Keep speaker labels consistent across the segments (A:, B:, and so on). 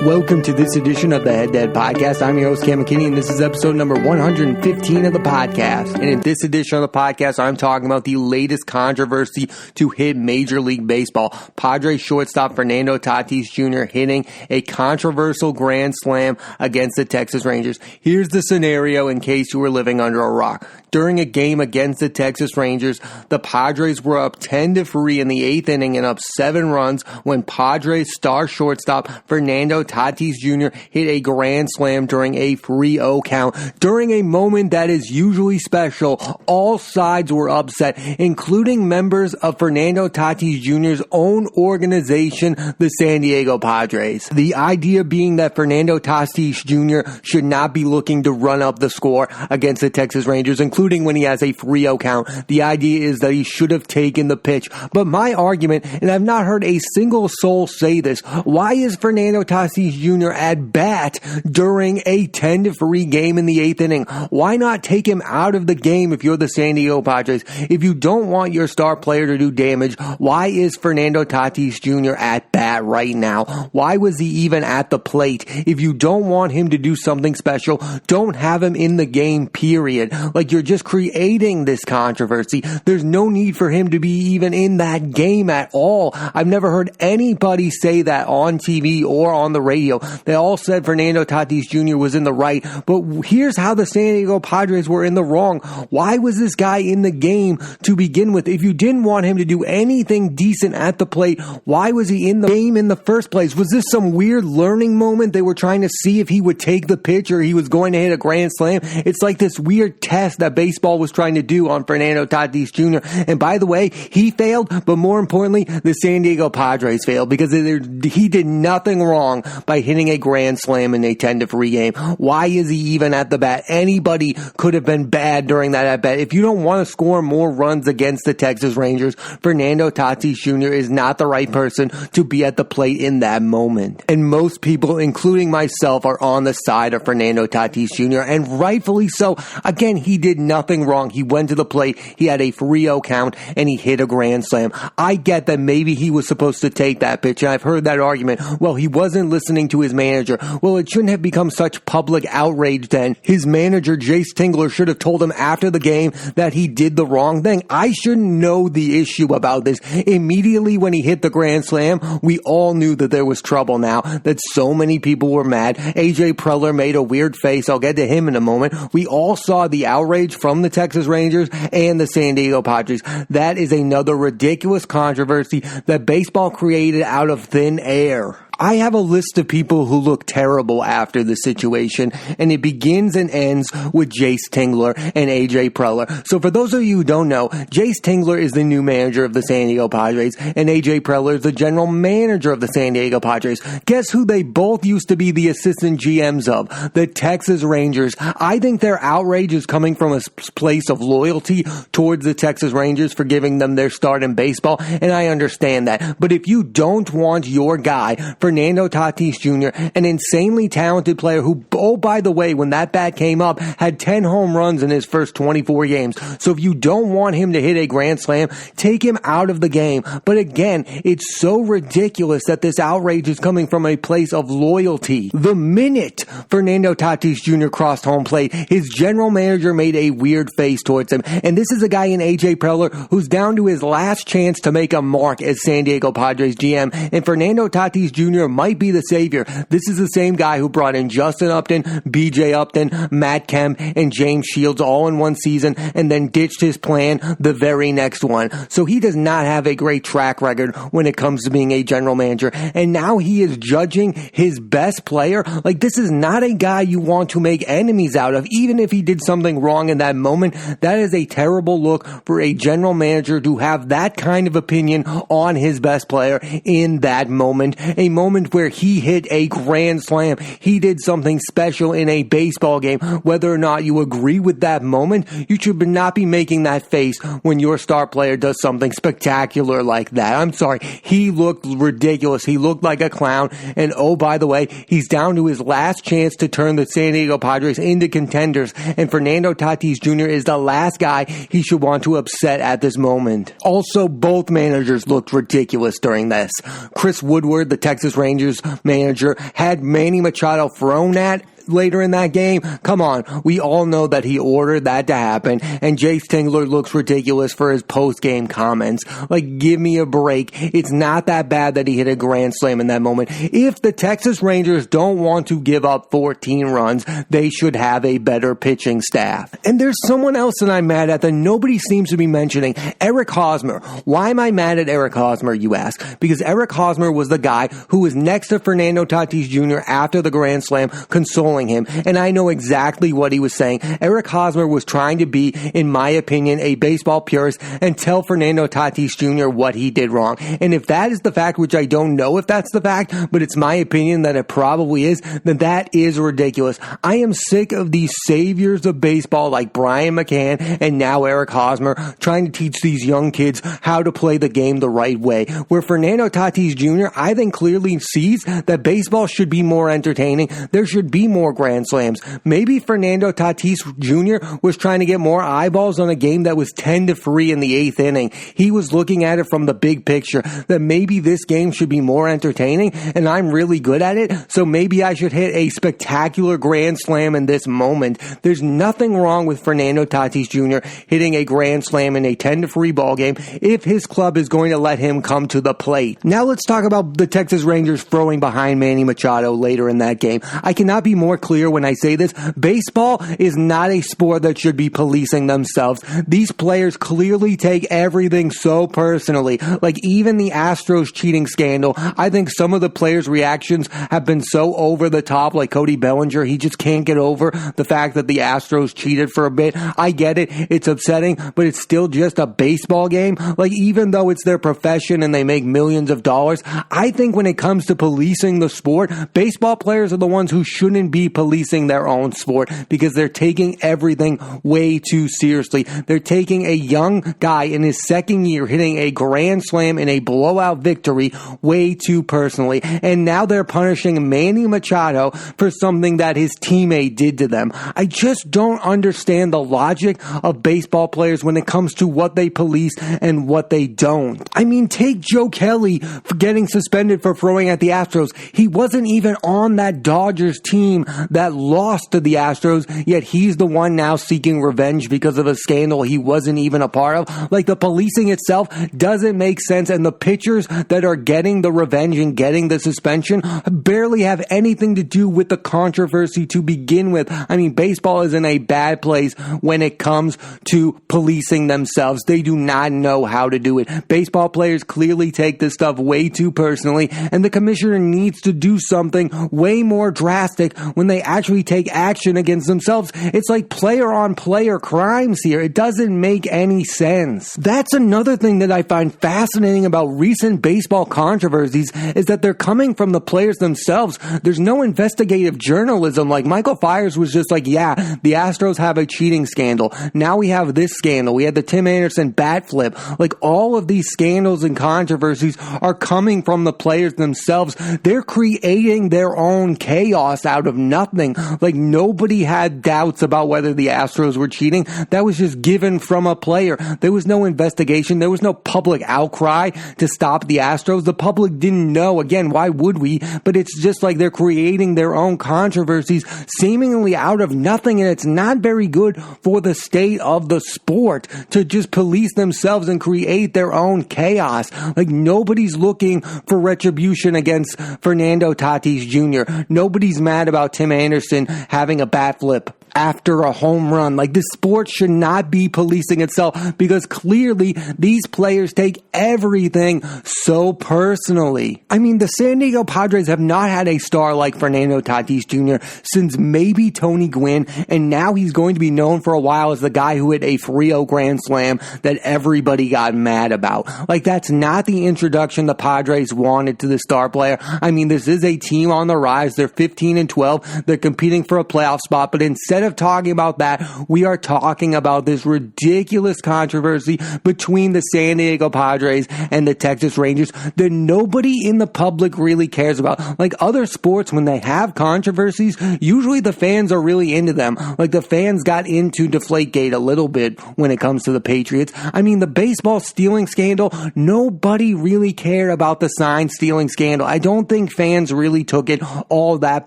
A: Welcome to this edition of the Head Dead Podcast. I'm your host, Cam McKinney, and this is episode number 115 of the podcast. And in this edition of the podcast, I'm talking about the latest controversy to hit Major League Baseball. Padres shortstop Fernando Tatis Jr. hitting a controversial grand slam against the Texas Rangers. Here's the scenario in case you were living under a rock. During a game against the Texas Rangers, the Padres were up 10-3 in the 8th inning and up 7 runs when Padres star shortstop Fernando Tatis Jr. hit a grand slam during a 3-0 count. During a moment that is usually special, all sides were upset, including members of Fernando Tatis Jr.'s own organization, the San Diego Padres. The idea being that Fernando Tatis Jr. should not be looking to run up the score against the Texas Rangers, including when he has a 3-0 count. The idea is that he should have taken the pitch. But my argument, and I've not heard a single soul say this, why is Fernando Tatis Jr. at bat during a 10-3 game in the 8th inning? Why not take him out of the game if you're the San Diego Padres? If you don't want your star player to do damage, why is Fernando Tatis Jr. at bat right now? Why was he even at the plate? If you don't want him to do something special, don't have him in the game, period. Like, you're just creating this controversy. There's no need for him to be even in that game at all. I've never heard anybody say that on TV or on the radio. They all said Fernando Tatis Jr. was in the right, but here's how the San Diego Padres were in the wrong. Why was this guy in the game to begin with? If you didn't want him to do anything decent at the plate, why was he in the game in the first place? Was this some weird learning moment? They were trying to see if he would take the pitch or he was going to hit a grand slam. It's like this weird test that baseball was trying to do on Fernando Tatis Jr. And by the way, he failed, but more importantly, the San Diego Padres failed because he did nothing wrong by hitting a grand slam in a 10-3 game. Why is he even at the bat? Anybody could have been bad during that at bat. If you don't want to score more runs against the Texas Rangers, Fernando Tatis Jr. is not the right person to be at the plate in that moment. And most people, including myself, are on the side of Fernando Tatis Jr. and rightfully so. Again, he did nothing wrong. He went to the plate, he had a 3-0 count, and he hit a grand slam. I get that maybe he was supposed to take that pitch, and I've heard that argument. Well, he wasn't listening to his manager. Well, it shouldn't have become such public outrage then. His manager, Jace Tingler, should have told him after the game that he did the wrong thing. I shouldn't know the issue about this. Immediately when he hit the grand slam, we all knew that there was trouble now, that so many people were mad. AJ Preller made a weird face. I'll get to him in a moment. We all saw the outrage from the Texas Rangers and the San Diego Padres. That is another ridiculous controversy that baseball created out of thin air. I have a list of people who look terrible after the situation, and it begins and ends with Jace Tingler and AJ Preller. So for those of you who don't know, Jace Tingler is the new manager of the San Diego Padres, and AJ Preller is the general manager of the San Diego Padres. Guess who they both used to be the assistant GMs of? The Texas Rangers. I think their outrage is coming from a place of loyalty towards the Texas Rangers for giving them their start in baseball, and I understand that. But if you don't want your guy, Fernando Tatis Jr., an insanely talented player who, oh, by the way, when that bat came up, had 10 home runs in his first 24 games. So if you don't want him to hit a grand slam, take him out of the game. But again, it's so ridiculous that this outrage is coming from a place of loyalty. The minute Fernando Tatis Jr. crossed home plate, his general manager made a weird face towards him. And this is a guy in AJ Preller who's down to his last chance to make a mark as San Diego Padres GM. And Fernando Tatis Jr. might be the savior. This is the same guy who brought in Justin Upton, BJ Upton, Matt Kemp, and James Shields all in one season and then ditched his plan the very next one. So he does not have a great track record when it comes to being a general manager. And now he is judging his best player. Like, this is not a guy you want to make enemies out of, even if he did something wrong in that moment. That is a terrible look for a general manager to have that kind of opinion on his best player in that moment. A moment where he hit a grand slam. He did something special in a baseball game. Whether or not you agree with that moment, you should not be making that face when your star player does something spectacular like that. I'm sorry. He looked ridiculous. He looked like a clown. And oh, by the way, he's down to his last chance to turn the San Diego Padres into contenders. And Fernando Tatis Jr. is the last guy he should want to upset at this moment. Also, both managers looked ridiculous during this. Chris Woodward, the Texas Texas Rangers manager had Manny Machado thrown at later in that game? Come on. We all know that he ordered that to happen, and Jace Tingler looks ridiculous for his post-game comments. Like, give me a break. It's not that bad that he hit a grand slam in that moment. If the Texas Rangers don't want to give up 14 runs, they should have a better pitching staff. And there's someone else that I'm mad at that nobody seems to be mentioning, Eric Hosmer. Why am I mad at Eric Hosmer, you ask? Because Eric Hosmer was the guy who was next to Fernando Tatis Jr. after the grand slam, consoling him, and I know exactly what he was saying. Eric Hosmer was trying to be, in my opinion, a baseball purist and tell Fernando Tatis Jr. what he did wrong. And if that is the fact, which I don't know if that's the fact, but it's my opinion that it probably is, then that is ridiculous. I am sick of these saviors of baseball like Brian McCann and now Eric Hosmer trying to teach these young kids how to play the game the right way. Where Fernando Tatis Jr., I think, clearly sees that baseball should be more entertaining. There should be more grand slams. Maybe Fernando Tatis Jr. was trying to get more eyeballs on a game that was 10-3 in the 8th inning. He was looking at it from the big picture, that maybe this game should be more entertaining, and I'm really good at it, so maybe I should hit a spectacular grand slam in this moment. There's nothing wrong with Fernando Tatis Jr. hitting a grand slam in a 10-3 ball game if his club is going to let him come to the plate. Now let's talk about the Texas Rangers throwing behind Manny Machado later in that game. I cannot be more clear when I say this. Baseball is not a sport that should be policing themselves. These players clearly take everything so personally. Like, even the Astros cheating scandal, I think some of the players' reactions have been so over the top, like Cody Bellinger. He just can't get over the fact that the Astros cheated for a bit. I get it. It's upsetting, but it's still just a baseball game. Like, even though it's their profession and they make millions of dollars, I think when it comes to policing the sport, baseball players are the ones who shouldn't be policing their own sport, because they're taking everything way too seriously. They're taking a young guy in his second year hitting a grand slam in a blowout victory way too personally, and now they're punishing Manny Machado for something that his teammate did to them. I just don't understand the logic of baseball players when it comes to what they police and what they don't. I mean, take Joe Kelly for getting suspended for throwing at the Astros. He wasn't even on that Dodgers team that lost to the Astros, yet he's the one now seeking revenge because of a scandal he wasn't even a part of. Like, the policing itself doesn't make sense, and the pitchers that are getting the revenge and getting the suspension barely have anything to do with the controversy to begin with. I mean, baseball is in a bad place when it comes to policing themselves. They do not know how to do it. Baseball players clearly take this stuff way too personally, and the commissioner needs to do something way more drastic when they actually take action against themselves. It's like player-on-player crimes here. It doesn't make any sense. That's another thing that I find fascinating about recent baseball controversies, is that they're coming from the players themselves. There's no investigative journalism. Like, Michael Fyers was just like, yeah, the Astros have a cheating scandal. Now we have this scandal. We had the Tim Anderson bat flip. Like, all of these scandals and controversies are coming from the players themselves. They're creating their own chaos out of nothing. Like, nobody had doubts about whether the Astros were cheating. That was just given from a player. There was no investigation. There was no public outcry to stop the Astros. The public didn't know. Again, why would we? But it's just like they're creating their own controversies seemingly out of nothing, and it's not very good for the state of the sport to just police themselves and create their own chaos. Like, nobody's looking for retribution against Fernando Tatis Jr. Nobody's mad about Tim Anderson having a bat flip after a home run. Like, this sport should not be policing itself, because clearly these players take everything so personally. I mean, the San Diego Padres have not had a star like Fernando Tatis Jr. since maybe Tony Gwynn, and now he's going to be known for a while as the guy who hit a 3-0 grand slam that everybody got mad about. Like, that's not the introduction the Padres wanted to the star player. I mean, this is a team on the rise. They're 15-12. They're competing for a playoff spot, but instead of talking about that, we are talking about this ridiculous controversy between the San Diego Padres and the Texas Rangers that nobody in the public really cares about. Like other sports, when they have controversies, usually the fans are really into them. Like the fans got into Deflategate a little bit when it comes to the Patriots. I mean, the baseball stealing scandal, nobody really cared about the sign stealing scandal. I don't think fans really took it all that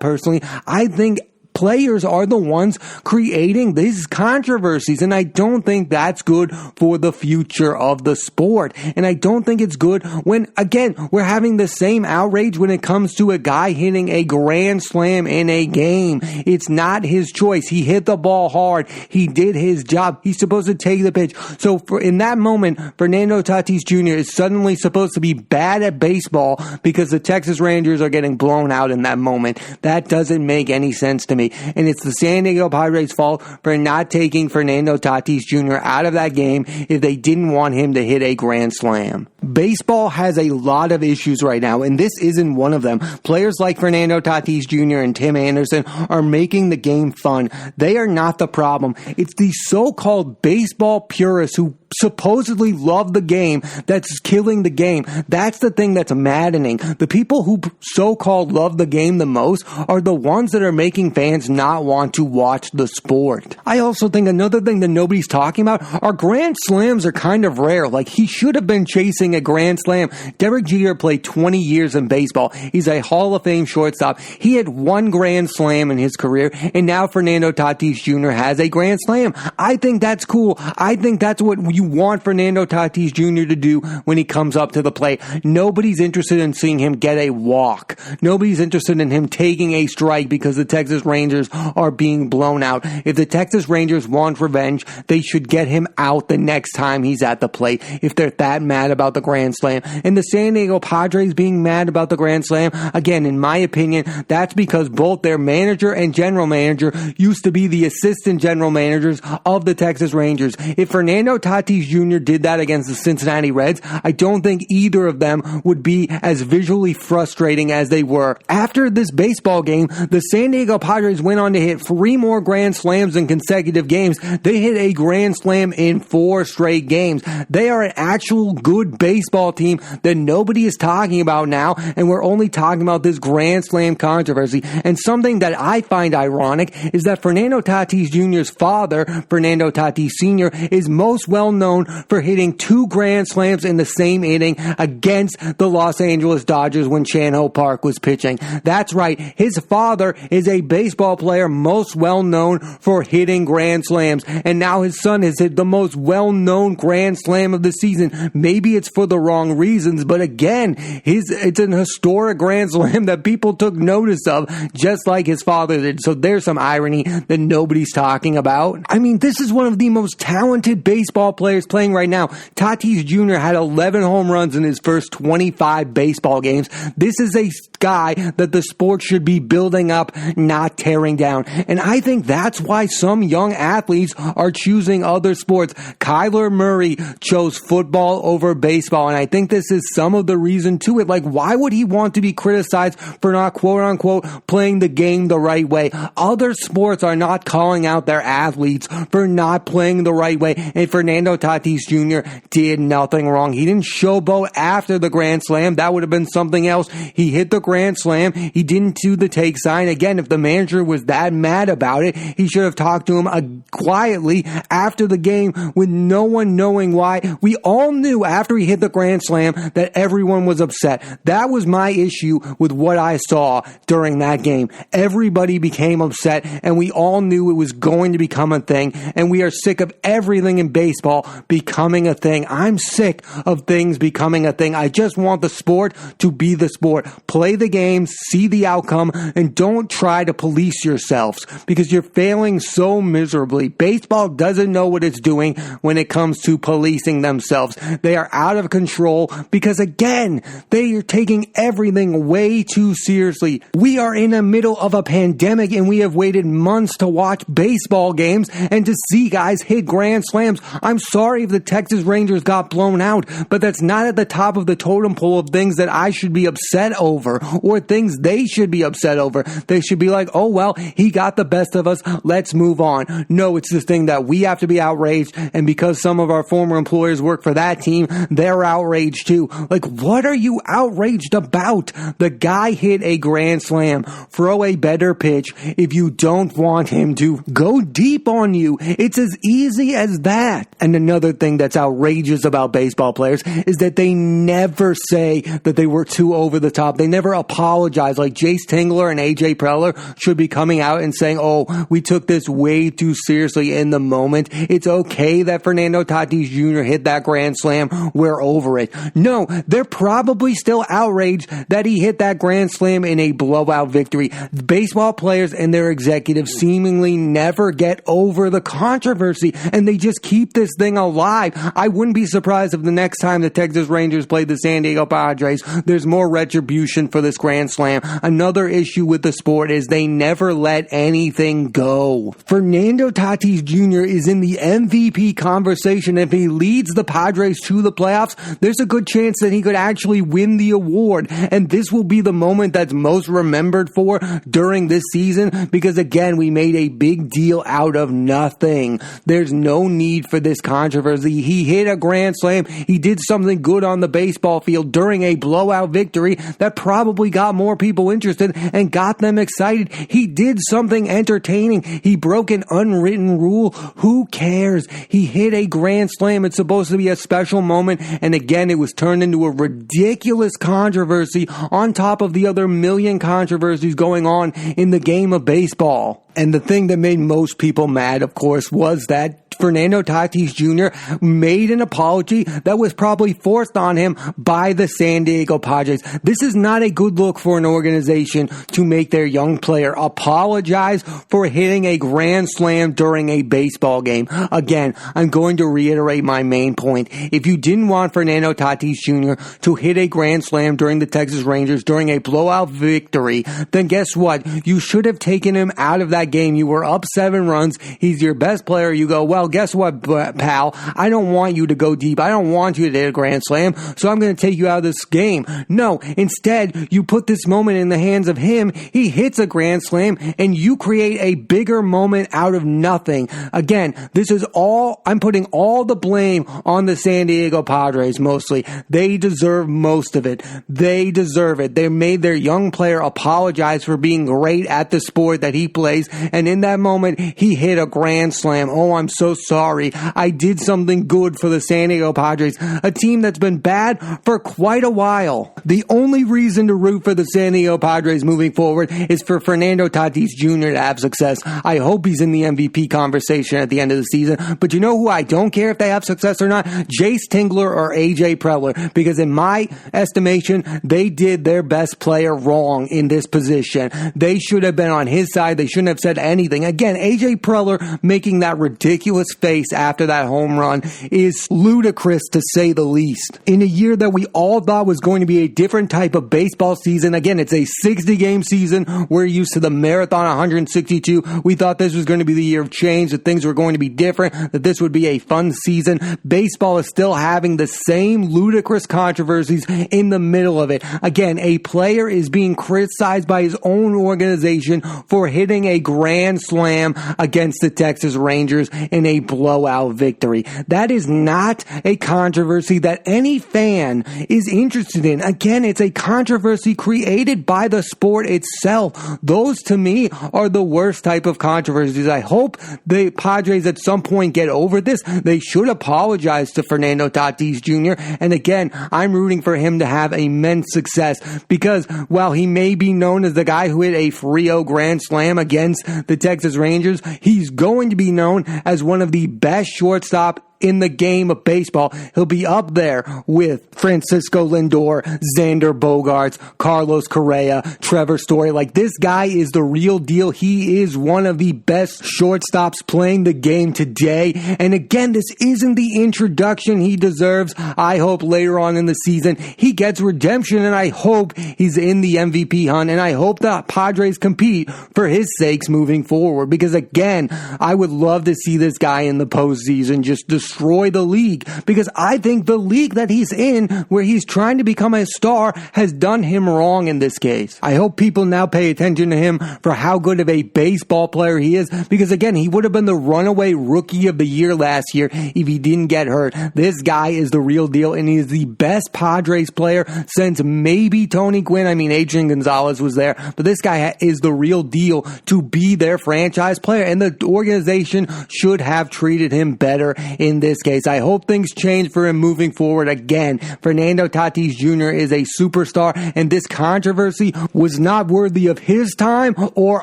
A: personally. I think players are the ones creating these controversies, and I don't think that's good for the future of the sport. And I don't think it's good when, again, we're having the same outrage when it comes to a guy hitting a grand slam in a game. It's not his choice. He hit the ball hard. He did his job. He's supposed to take the pitch. So in that moment, Fernando Tatis Jr. is suddenly supposed to be bad at baseball because the Texas Rangers are getting blown out in that moment. That doesn't make any sense to me. And it's the San Diego Padres' fault for not taking Fernando Tatis Jr. out of that game if they didn't want him to hit a grand slam. Baseball has a lot of issues right now, and this isn't one of them. Players like Fernando Tatis Jr. and Tim Anderson are making the game fun. They are not the problem. It's the so-called baseball purists who supposedly love the game that's killing the game. That's the thing that's maddening. The people who so-called love the game the most are the ones that are making fans not want to watch the sport. I also think another thing that nobody's talking about are grand slams are kind of rare. Like, he should have been chasing a grand slam. Derek Jeter played 20 years in baseball. He's a Hall of Fame shortstop. He had one grand slam in his career, and now Fernando Tatis Jr. has a grand slam. I think that's cool. I think that's what you want Fernando Tatis Jr. to do when he comes up to the plate. Nobody's interested in seeing him get a walk. Nobody's interested in him taking a strike because the Texas Rangers are being blown out. If the Texas Rangers want revenge, they should get him out the next time he's at the plate if they're that mad about the grand slam. And the San Diego Padres being mad about the grand slam, again, in my opinion, that's because both their manager and general manager used to be the assistant general managers of the Texas Rangers. If Fernando Tatis Jr. did that against the Cincinnati Reds, I don't think either of them would be as visually frustrating as they were. After this baseball game, the San Diego Padres went on to hit 3 more grand slams in consecutive games. They hit a grand slam in 4 straight games. They are an actual good baseball team that nobody is talking about now, and we're only talking about this grand slam controversy. And something that I find ironic is that Fernando Tatis Jr.'s father, Fernando Tatis Sr., is most well known for hitting 2 grand slams in the same inning against the Los Angeles Dodgers when Chan-Ho Park was pitching. That's right. His father is a baseball player most well known for hitting grand slams, and now his son has hit the most well-known grand slam of the season. Maybe it's for the wrong reasons, but again, it's an historic grand slam that people took notice of, just like his father did. So there's some irony that nobody's talking about. I mean, this is one of the most talented baseball players playing right now. Tatis Jr. had 11 home runs in his first 25 baseball games. This is a guy that the sport should be building up, not tearing down. And I think that's why some young athletes are choosing other sports. Kyler Murray chose football over baseball, and I think this is some of the reason to it. Like, why would he want to be criticized for not, quote-unquote, playing the game the right way? Other sports are not calling out their athletes for not playing the right way, and Fernando Tatis Jr. did nothing wrong. He didn't showboat after the grand slam. That would have been something else. He hit the grand slam. He didn't do the take sign. Again, if the manager was that mad about it, he should have talked to him quietly after the game with no one knowing why. We all knew after he hit the grand slam that everyone was upset. That was my issue with what I saw during that game. Everybody became upset, and we all knew it was going to become a thing, and we are sick of everything in baseball becoming a thing. I'm sick of things becoming a thing. I just want the sport to be the sport. Play the game, see the outcome, and don't try to police yourselves because you're failing so miserably. Baseball doesn't know what it's doing when it comes to policing themselves. They are out of control because, again, they are taking everything way too seriously. We are in the middle of a pandemic, and we have waited months to watch baseball games and to see guys hit grand slams. I'm sorry if the Texas Rangers got blown out, but that's not at the top of the totem pole of things that I should be upset over or things they should be upset over. They should be like, oh, well, he got the best of us. Let's move on. No, it's this thing that we have to be outraged. And because some of our former employers work for that team, they're outraged too. Like, what are you outraged about? The guy hit a grand slam. Throw a better pitch if you don't want him to go deep on you. It's as easy as that. And another thing that's outrageous about baseball players is that they never say that they were too over the top. They never apologize. Like Jace Tingler and AJ Preller should be coming out and saying, oh, we took this way too seriously in the moment. It's okay that Fernando Tatis Jr. hit that grand slam. We're over it. No, they're probably still outraged that he hit that grand slam in a blowout victory. Baseball players and their executives seemingly never get over the controversy, and they just keep this thing alive. I wouldn't be surprised if the next time the Texas Rangers play the San Diego Padres, there's more retribution for this grand slam. Another issue with the sport is they never let anything go. Fernando Tatis Jr. is in the MVP conversation. If he leads the Padres to the playoffs, there's a good chance that he could actually win the award. And this will be the moment that's most remembered for during this season because, again, we made a big deal out of nothing. There's no need for this controversy. He hit a grand slam. He did something good on the baseball field during a blowout victory that probably got more people interested and got them excited. He did something entertaining. He broke an unwritten rule. Who cares? He hit a grand slam. It's supposed to be a special moment. And again, it was turned into a ridiculous controversy on top of the other million controversies going on in the game of baseball. And the thing that made most people mad, of course, was that Fernando Tatis Jr. made an apology that was probably forced on him by the San Diego Padres. This is not a good look for an organization to make their young player apologize for hitting a grand slam during a baseball game. Again, I'm going to reiterate my main point. If you didn't want Fernando Tatis Jr. to hit a grand slam during the Texas Rangers during a blowout victory, then guess what? You should have taken him out of that game. You were up 7 runs. He's your best player. You go, well, guess what, pal? I don't want you to go deep. I don't want you to hit a grand slam, so I'm going to take you out of this game. No, instead, you put this moment in the hands of him. He hits a grand slam, and you create a bigger moment out of nothing. Again, this is all, I'm putting all the blame on the San Diego Padres mostly. They deserve most of it. They deserve it. They made their young player apologize for being great at the sport that he plays, and in that moment, he hit a grand slam. Oh, I'm so sorry. I did something good for the San Diego Padres, a team that's been bad for quite a while. The only reason to root for the San Diego Padres moving forward is for Fernando Tatis Jr. to have success. I hope he's in the MVP conversation at the end of the season, but you know who I don't care if they have success or not? Jace Tingler or AJ Preller, because in my estimation, they did their best player wrong in this position. They should have been on his side. They shouldn't have said anything. Again, AJ Preller making that ridiculous face after that home run is ludicrous to say the least. In a year that we all thought was going to be a different type of baseball season, again, it's a 60-game season. We're used to the marathon 162. We thought this was going to be the year of change, that things were going to be different, that this would be a fun season. Baseball is still having the same ludicrous controversies in the middle of it. Again, a player is being criticized by his own organization for hitting a grand slam against the Texas Rangers in a blowout victory. That is not a controversy that any fan is interested in. Again, it's a controversy created by the sport itself. Those, to me, are the worst type of controversies. I hope the Padres at some point get over this. They should apologize to Fernando Tatis Jr. And again, I'm rooting for him to have immense success because while he may be known as the guy who hit a Frio grand slam against the Texas Rangers, he's going to be known as one of the best shortstop in the game of baseball. He'll be up there with Francisco Lindor, Xander Bogaerts, Carlos Correa, Trevor Story. Like, this guy is the real deal. He is one of the best shortstops playing the game today. And again, this isn't the introduction he deserves. I hope later on in the season he gets redemption, and I hope he's in the MVP hunt, and I hope the Padres compete for his sakes moving forward. Because again, I would love to see this guy in the postseason just destroy destroy the league, because I think the league that he's in, where he's trying to become a star, has done him wrong in this case. I hope people now pay attention to him for how good of a baseball player he is, because again, he would have been the runaway rookie of the year last year if he didn't get hurt. This guy is the real deal, and he is the best Padres player since maybe Tony Gwynn. I mean, Adrian Gonzalez was there, but this guy is the real deal to be their franchise player, and the organization should have treated him better in this case. I hope things change for him moving forward. Again, Fernando Tatis Jr. is a superstar, and this controversy was not worthy of his time or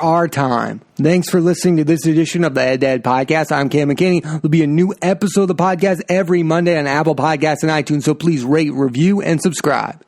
A: our time. Thanks for listening to this edition of the Head to Head Podcast. I'm Cam McKinney. There'll be a new episode of the podcast every Monday on Apple Podcasts and iTunes, so please rate, review, and subscribe.